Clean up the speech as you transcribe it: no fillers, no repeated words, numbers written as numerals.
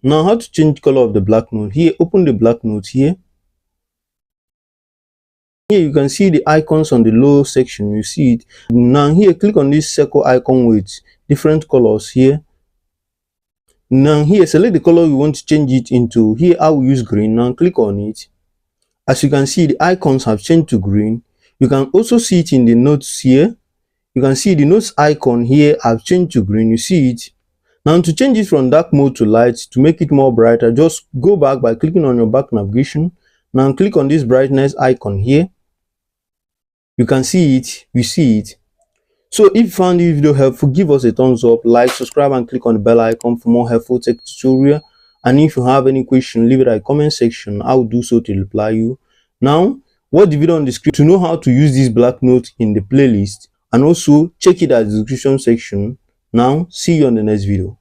Now, how to change color of the black note? Here, open the black note here. Here you can see the icons on the low section. You see it. Now here, click on this circle icon with different colors here. Now here, select the color you want to change it into. Here I will use green. Now click on it. As you can see, the icons have changed to green. You can also see it in the notes here. You can see the notes icon here have changed to green. You see it. Now to change it from dark mode to light, to make it more brighter, just go back by clicking on your back navigation. Now click on this brightness icon here. You can see it. You see it. So if you found this video helpful, give us a thumbs up, like, subscribe, and click on the bell icon for more helpful tech tutorial. And if you have any question, leave it in the comment section. I will do so to reply you. Now, watch the video on the screen to know how to use this black note in the playlist, and also check it at the description section. Now, see you on the next video.